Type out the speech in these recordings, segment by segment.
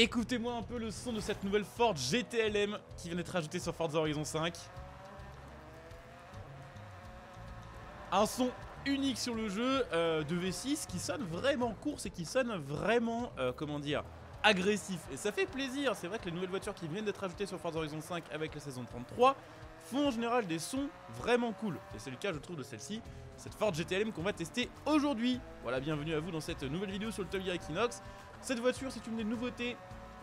Écoutez-moi un peu le son de cette nouvelle Ford GTLM qui vient d'être ajoutée sur Forza Horizon 5. Un son unique sur le jeu de V6 qui sonne vraiment course et qui sonne vraiment, comment dire, agressif. Et ça fait plaisir, c'est vrai que les nouvelles voitures qui viennent d'être ajoutées sur Forza Horizon 5 avec la saison 33 font en général des sons vraiment cool. Et c'est le cas je trouve de celle-ci, cette Ford GTLM qu'on va tester aujourd'hui. Voilà, bienvenue à vous dans cette nouvelle vidéo sur le Top Gear Equinox. Cette voiture c'est une des nouveautés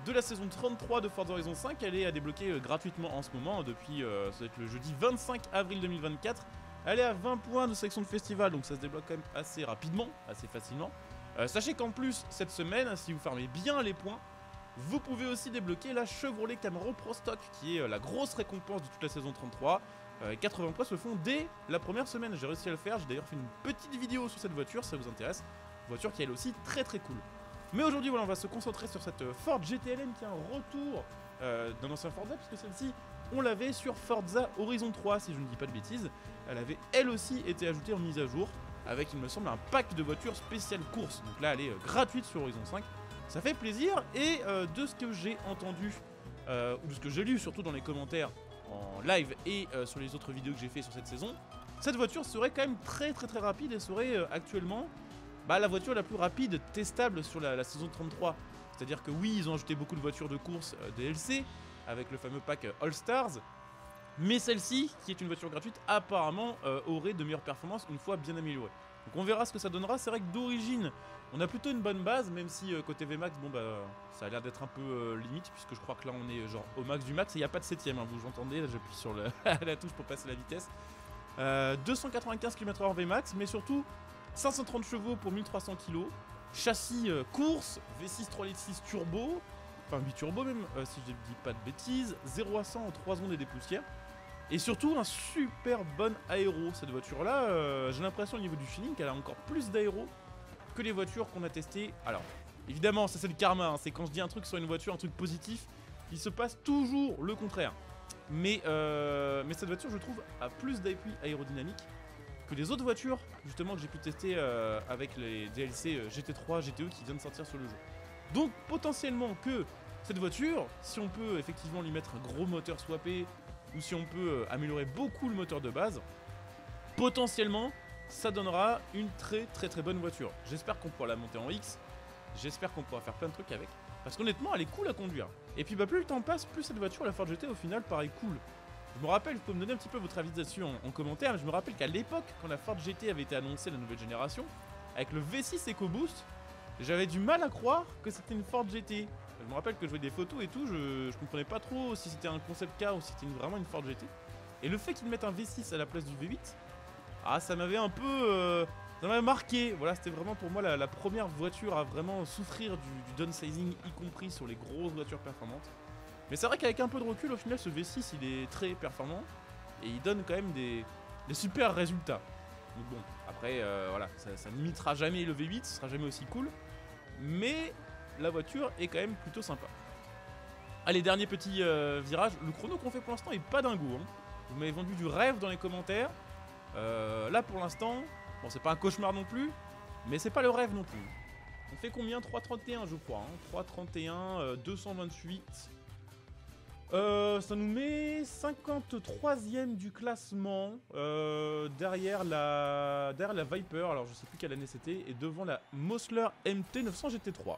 de la saison 33 de Forza Horizon 5. Elle est à débloquer gratuitement en ce moment depuis ça va être le jeudi 25 avril 2024. Elle est à 20 points de section de festival, donc ça se débloque quand même assez rapidement, assez facilement. Sachez qu'en plus, cette semaine, si vous farmez bien les points, vous pouvez aussi débloquer la Chevrolet Camaro Pro Stock, qui est la grosse récompense de toute la saison 33. 80 points se font dès la première semaine, j'ai réussi à le faire, j'ai d'ailleurs fait une petite vidéo sur cette voiture, si ça vous intéresse. Voiture qui est elle aussi très très cool. Mais aujourd'hui, voilà, on va se concentrer sur cette Ford GTLM qui est un retour d'un ancien Forza, puisque celle-ci, on l'avait sur Forza Horizon 3, si je ne dis pas de bêtises. Elle avait elle aussi été ajoutée en mise à jour, avec il me semble un pack de voitures spéciales course. Donc là, elle est gratuite sur Horizon 5. Ça fait plaisir, et de ce que j'ai entendu, ou de ce que j'ai lu surtout dans les commentaires en live et sur les autres vidéos que j'ai fait sur cette saison, cette voiture serait quand même très rapide et serait actuellement la voiture la plus rapide testable sur la saison 33. C'est-à-dire que oui, ils ont ajouté beaucoup de voitures de course DLC avec le fameux pack All Stars, mais celle-ci, qui est une voiture gratuite, apparemment aurait de meilleures performances une fois bien améliorée. Donc on verra ce que ça donnera. C'est vrai que d'origine, on a plutôt une bonne base, même si côté VMAX, bon ça a l'air d'être un peu limite, puisque je crois que là on est genre au max du max et il n'y a pas de 7ème, hein, vous entendez, là j'appuie sur la touche pour passer la vitesse. 295 km/h VMAX, mais surtout 530 chevaux pour 1300 kg, châssis course, V6 3.6 turbo, enfin 8 turbo même, si je ne dis pas de bêtises, 0 à 100 en 3 secondes et des poussières. Et surtout un super bon aéro. Cette voiture là, j'ai l'impression au niveau du feeling qu'elle a encore plus d'aéro que les voitures qu'on a testées. Alors évidemment ça c'est le karma, hein. C'est quand je dis un truc sur une voiture, un truc positif, il se passe toujours le contraire. Mais cette voiture je trouve a plus d'appui aérodynamique que les autres voitures justement que j'ai pu tester avec les DLC GT3, GTE qui viennent de sortir sur le jeu. Donc potentiellement que cette voiture, si on peut effectivement lui mettre un gros moteur swappé, ou si on peut améliorer beaucoup le moteur de base, potentiellement ça donnera une très bonne voiture. J'espère qu'on pourra la monter en X, j'espère qu'on pourra faire plein de trucs avec, parce qu'honnêtement elle est cool à conduire. Et puis plus le temps passe, plus cette voiture, la Ford GT au final paraît cool. Je me rappelle, vous pouvez me donner un petit peu votre avis dessus en commentaire, mais je me rappelle qu'à l'époque, quand la Ford GT avait été annoncée, la nouvelle génération, avec le V6 EcoBoost, j'avais du mal à croire que c'était une Ford GT. Je me rappelle que je voyais des photos et tout, je comprenais pas trop si c'était un concept car ou si c'était vraiment une Ford GT. Et le fait qu'ils mettent un V6 à la place du V8, ça m'avait un peu... ça m'avait marqué. Voilà, c'était vraiment pour moi la première voiture à vraiment souffrir du downsizing, y compris sur les grosses voitures performantes. Mais c'est vrai qu'avec un peu de recul, au final, ce V6, il est très performant et il donne quand même des super résultats. Donc bon, après, voilà, ça n'imitera jamais le V8, ce sera jamais aussi cool, mais la voiture est quand même plutôt sympa. Allez, dernier petit virage. Le chrono qu'on fait pour l'instant est pas dingo, hein. Vous m'avez vendu du rêve dans les commentaires. Là, pour l'instant, bon, c'est pas un cauchemar non plus, mais c'est pas le rêve non plus. On fait combien? 3,31 je crois, hein. 3,31, 228... ça nous met 53ème du classement derrière la Viper, alors je sais plus quelle année c'était, et devant la Mosler MT 900 GT3,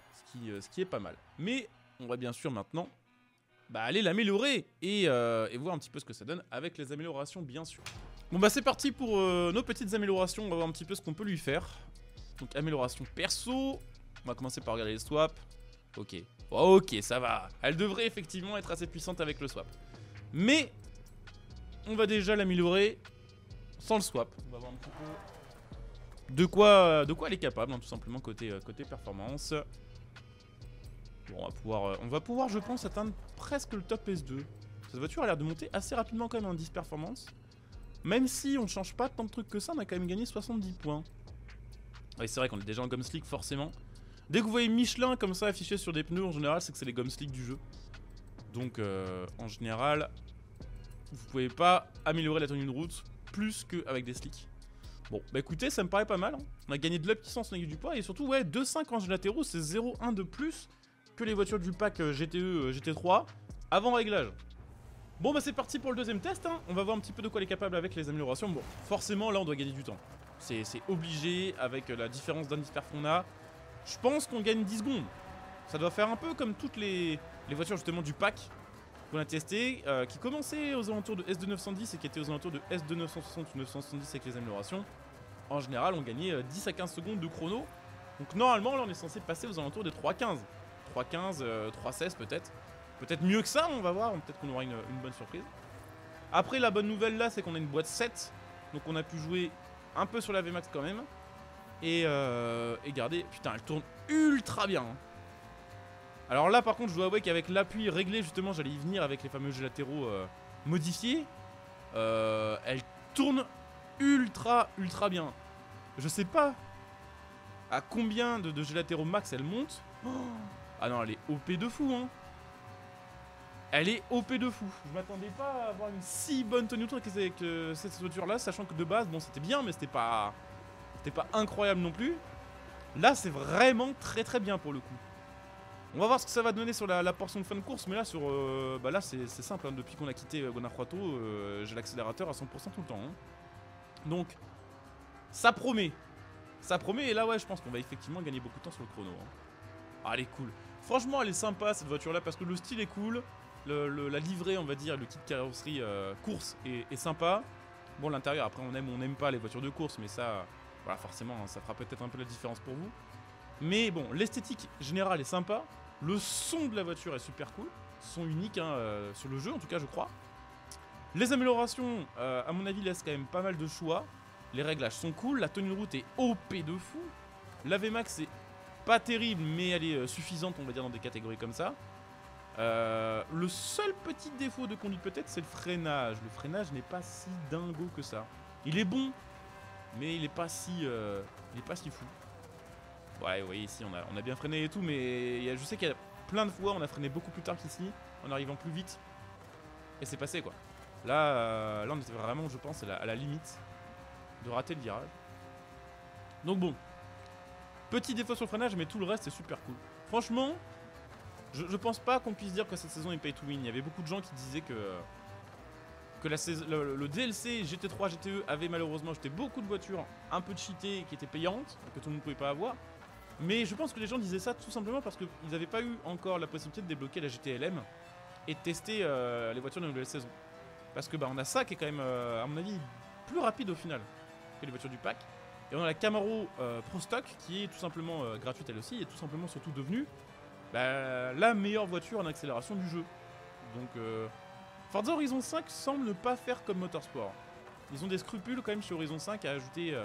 ce qui est pas mal. Mais on va bien sûr maintenant aller l'améliorer et voir un petit peu ce que ça donne avec les améliorations bien sûr. Bon c'est parti pour nos petites améliorations, on va voir un petit peu ce qu'on peut lui faire. Donc amélioration perso, on va commencer par regarder les swaps. Ok. Ok, ça va. Elle devrait effectivement être assez puissante avec le swap. Mais on va déjà l'améliorer sans le swap. On va voir un petit peu de quoi elle est capable, hein, tout simplement côté performance. Bon, on va pouvoir, je pense, atteindre presque le top S2. Cette voiture a l'air de monter assez rapidement quand même en 10 performance. Même si on ne change pas tant de trucs que ça, on a quand même gagné 70 points. Oui, c'est vrai qu'on est déjà en Gumslick forcément. Dès que vous voyez Michelin comme ça affiché sur des pneus, en général, c'est que c'est les Gumslick du jeu. Donc, en général, vous pouvez pas améliorer la tenue de route plus qu'avec des slicks. Bon, écoutez, ça me paraît pas mal, hein. On a gagné de la puissance, on a gagné du poids, et surtout, ouais, 2,5 en latéraux, c'est 0,1 de plus que les voitures du pack GTE GT3 avant réglage. Bon bah c'est parti pour le deuxième test, hein. On va voir un petit peu de quoi elle est capable avec les améliorations. Bon, forcément là on doit gagner du temps. C'est obligé avec la différence d'indice perf qu'on a. Je pense qu'on gagne 10 secondes. Ça doit faire un peu comme toutes les voitures justement du pack qu'on a testé, qui commençaient aux alentours de S2 910 et qui étaient aux alentours de S2 960 ou 970 avec les améliorations. En général on gagnait 10 à 15 secondes de chrono. Donc normalement là on est censé passer aux alentours des 3.15. 3.15, 3.16 peut-être. Peut-être mieux que ça, on va voir, peut-être qu'on aura une bonne surprise. Après la bonne nouvelle là c'est qu'on a une boîte 7. Donc on a pu jouer un peu sur la VMAX quand même. Et regardez, putain elle tourne ultra bien, hein. Alors là par contre je dois avouer qu'avec l'appui réglé justement j'allais y venir avec les fameux jets latéraux modifiés. Elle tourne ultra bien. Je sais pas à combien de jets latéraux max elle monte. Oh, ah non elle est OP de fou, hein. Elle est OP de fou. Je m'attendais pas à avoir une si bonne tenue de route avec cette voiture là, sachant que de base bon c'était bien mais c'était pas incroyable non plus. Là c'est vraiment très bien pour le coup. On va voir ce que ça va donner sur la portion de fin de course, mais là sur bah là c'est simple, hein. Depuis qu'on a quitté Guanajuato, j'ai l'accélérateur à 100% tout le temps, hein. Donc ça promet. Ça promet et là ouais je pense qu'on va effectivement gagner beaucoup de temps sur le chrono, hein. Ah elle est cool. Franchement elle est sympa cette voiture là parce que le style est cool. La livrée on va dire, le kit carrosserie course est sympa. Bon l'intérieur après on aime ou on n'aime pas les voitures de course, mais ça voilà forcément hein, ça fera peut-être un peu la différence pour vous. Mais bon, l'esthétique générale est sympa. Le son de la voiture est super cool. Son unique hein, sur le jeu, en tout cas, je crois. Les améliorations, à mon avis, laissent quand même pas mal de choix. Les réglages sont cool. La tenue de route est OP de fou. La VMAX est pas terrible, mais elle est suffisante, on va dire, dans des catégories comme ça. Le seul petit défaut de conduite, peut-être, c'est le freinage. Le freinage n'est pas si dingo que ça. Il est bon, mais il est pas si fou. Ouais, oui, ici on a bien freiné et tout, mais je sais qu'il y a plein de fois on a freiné beaucoup plus tard qu'ici, en arrivant plus vite. Et c'est passé quoi. Là on était vraiment, je pense, à la limite de rater le virage. Donc bon, petit défaut sur le freinage, mais tout le reste c'est super cool. Franchement, je pense pas qu'on puisse dire que cette saison est pay to win. Il y avait beaucoup de gens qui disaient que le DLC GT3 GTE avait malheureusement jeté beaucoup de voitures un peu cheatées qui étaient payantes, que tout le monde ne pouvait pas avoir. Mais je pense que les gens disaient ça tout simplement parce qu'ils n'avaient pas eu encore la possibilité de débloquer la GTLM et de tester les voitures de la nouvelle saison. Parce que bah, on a ça qui est quand même, à mon avis, plus rapide au final que les voitures du pack. Et on a la Camaro Pro Stock qui est tout simplement gratuite elle aussi et tout simplement surtout devenue la meilleure voiture en accélération du jeu. Donc Forza Horizon 5 semble ne pas faire comme Motorsport. Ils ont des scrupules quand même chez Horizon 5 à ajouter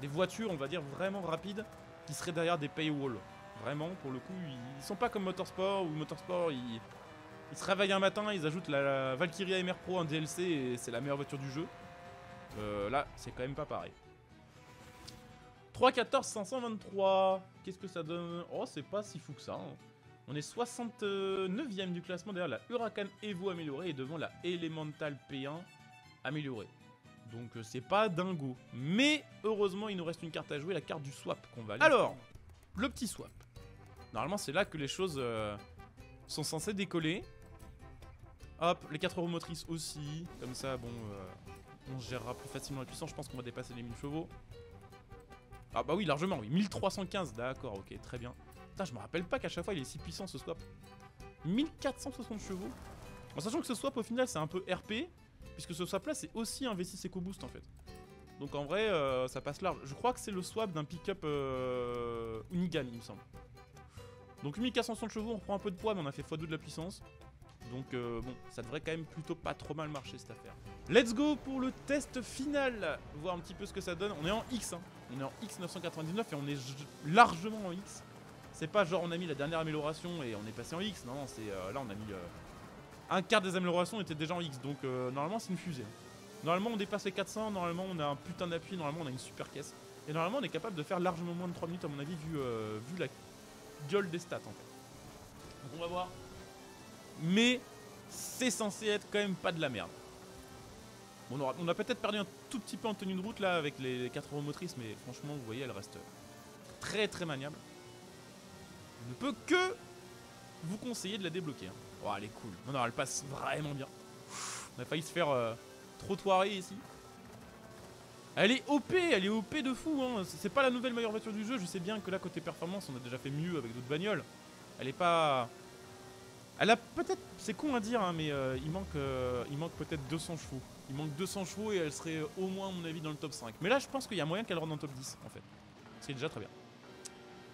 des voitures, on va dire, vraiment rapides qui seraient derrière des paywalls. Vraiment, pour le coup, ils sont pas comme Motorsport, où Motorsport, ils se réveillent un matin, ils ajoutent la Valkyria MR Pro en DLC et c'est la meilleure voiture du jeu. Là, c'est quand même pas pareil. 3.14 523. Qu'est-ce que ça donne? Oh, c'est pas si fou que ça, hein. On est 69ème du classement derrière la Huracan Evo améliorée et devant la Elemental P1 améliorée. Donc c'est pas dingo. Mais heureusement il nous reste une carte à jouer, la carte du swap qu'on va aller. Alors, le petit swap. Normalement c'est là que les choses sont censées décoller. Hop, les 4 roues motrices aussi. Comme ça, bon, on gérera plus facilement la puissance. Je pense qu'on va dépasser les 1000 chevaux. Ah bah oui, largement, oui. 1315, d'accord, ok, très bien. Putain, je me rappelle pas qu'à chaque fois il est si puissant ce swap. 1460 chevaux. En sachant que ce swap au final c'est un peu RP. Puisque ce swap là c'est aussi un V6 EcoBoost en fait. Donc en vrai ça passe large. Je crois que c'est le swap d'un pick-up Unigan il me semble. Donc 1460 chevaux, on reprend un peu de poids mais on a fait x2 de la puissance. Donc bon, ça devrait quand même plutôt pas trop mal marcher cette affaire. Let's go pour le test final. Voir un petit peu ce que ça donne. On est en X, hein. On est en X 999 et on est largement en X. C'est pas genre on a mis la dernière amélioration et on est passé en X. Non, c'est là on a mis un quart des améliorations était déjà en X. Donc normalement c'est une fusée. Normalement on dépasse les 400, normalement on a un putain d'appui, normalement on a une super caisse. Et normalement on est capable de faire largement moins de 3 minutes à mon avis vu la gueule des stats en fait. Donc on va voir. Mais c'est censé être quand même pas de la merde. Bon, on a peut-être perdu un tout petit peu en tenue de route là avec les 4 roues motrices, mais franchement vous voyez elle reste très très maniable. Je ne peux que vous conseiller de la débloquer. Hein. Oh, elle est cool. Non, non, elle passe vraiment bien. On a failli se faire trottoirer ici. Elle est OP de fou. Hein. C'est pas la nouvelle meilleure voiture du jeu. Je sais bien que là, côté performance, on a déjà fait mieux avec d'autres bagnoles. Elle est pas... Elle a peut-être... C'est con à dire, hein, mais il manque peut-être 200 chevaux. Il manque 200 chevaux et elle serait au moins, à mon avis, dans le top 5. Mais là, je pense qu'il y a moyen qu'elle rentre dans le top 10, en fait. C'est déjà très bien.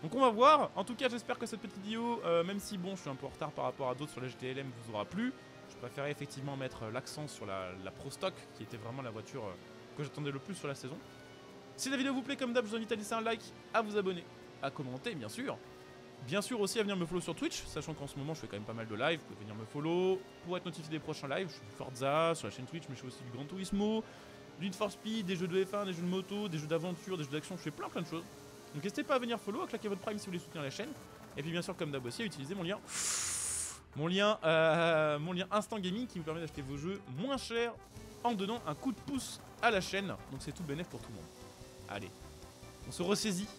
Donc on va voir. En tout cas, j'espère que cette petite vidéo, même si bon, je suis un peu en retard par rapport à d'autres sur la GTLM, vous aura plu. Je préférais effectivement mettre l'accent sur la Pro Stock, qui était vraiment la voiture que j'attendais le plus sur la saison. Si la vidéo vous plaît, comme d'hab, je vous invite à laisser un like, à vous abonner, à commenter, bien sûr. Bien sûr aussi à venir me follow sur Twitch, sachant qu'en ce moment, je fais quand même pas mal de live. Vous pouvez venir me follow pour être notifié des prochains lives. Je fais du Forza sur la chaîne Twitch, mais je fais aussi du Gran Turismo, du Need for Speed, des jeux de F1, des jeux de moto, des jeux d'aventure, des jeux d'action. Je fais plein de choses. Donc n'hésitez pas à venir follow, à claquer votre prime si vous voulez soutenir la chaîne. Et puis bien sûr, comme d'hab aussi, à utiliser mon lien Instant Gaming qui vous permet d'acheter vos jeux moins chers en donnant un coup de pouce à la chaîne. Donc c'est tout bénéf pour tout le monde. Allez, on se ressaisit.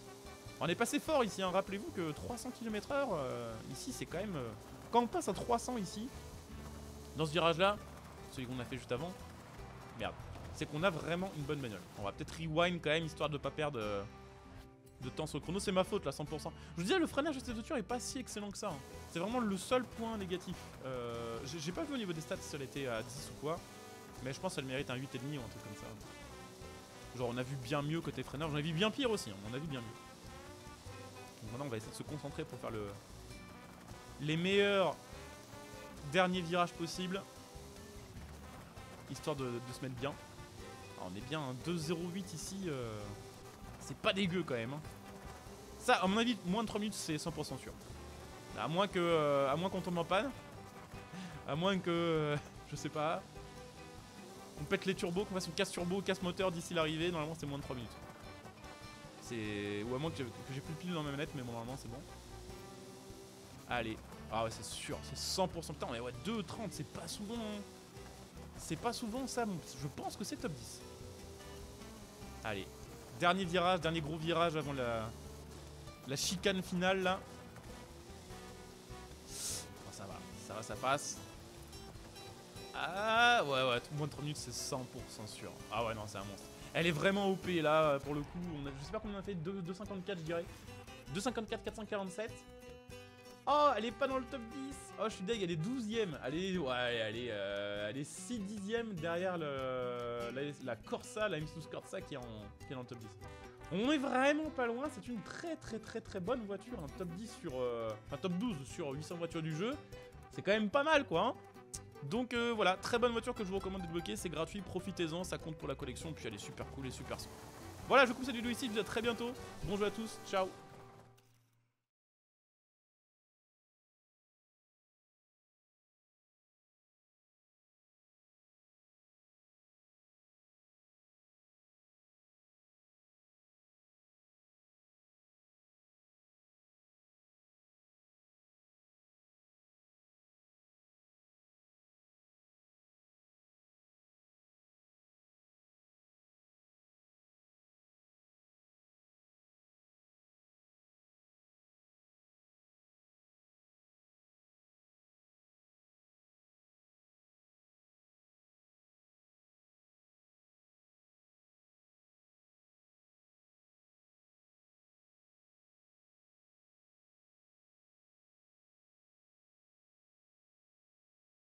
On est passé fort ici, hein. Rappelez-vous que 300 km/h, ici c'est quand même... quand on passe à 300 ici, dans ce virage-là, celui qu'on a fait juste avant, merde, c'est qu'on a vraiment une bonne bagnole. On va peut-être rewind quand même, histoire de pas perdre... de temps sur le chrono, c'est ma faute là, 100%. Je vous disais, le freinage de cette voiture est pas si excellent que ça. Hein. C'est vraiment le seul point négatif. J'ai pas vu au niveau des stats si elle était à 10 ou quoi, mais je pense qu'elle mérite un 8,5 ou un truc comme ça. Genre, on a vu bien mieux côté freinage, on a vu bien pire aussi, hein. On a vu bien mieux. Donc maintenant, on va essayer de se concentrer pour faire les meilleurs derniers virages possibles, histoire de se mettre bien. Alors, on est bien, hein, 2,08 ici. C'est pas dégueu quand même. Hein. Ça, à mon avis, moins de 3 minutes, c'est 100% sûr. À moins qu'on tombe en panne. À moins que, je sais pas, on pète les turbos, qu'on fasse une casse turbo, casse moteur d'ici l'arrivée. Normalement, c'est moins de 3 minutes. Ou à moins que j'ai plus de piles dans ma manette, mais bon, normalement, c'est bon. Allez. Ah ouais, c'est sûr, c'est 100%. Putain, mais ouais, 2,30, c'est pas souvent. Hein. C'est pas souvent ça. Je pense que c'est top 10. Allez. Dernier virage, dernier gros virage avant la chicane finale là. Oh, ça va, ça passe. Ah ouais, moins de 3 minutes c'est 100% sûr. Ah ouais non, c'est un monstre. Elle est vraiment OP là pour le coup. Je sais pas combien on a fait, 2,54 je dirais. 2,54, 447. Oh, elle est pas dans le top 10. Oh, je suis deg, elle est 12ème. Elle est 6 dixièmes derrière la Corsa, la M12 Corsa qui est dans le top 10. On est vraiment pas loin, c'est une très bonne voiture. Un top 10 sur... enfin, top 12 sur 800 voitures du jeu. C'est quand même pas mal, quoi. Hein. Donc voilà, très bonne voiture que je vous recommande de débloquer. C'est gratuit, profitez-en, ça compte pour la collection. Puis elle est super cool et super son. Voilà, je coupe cette vidéo ici, je vous dis à très bientôt. Bon jeu à tous, ciao.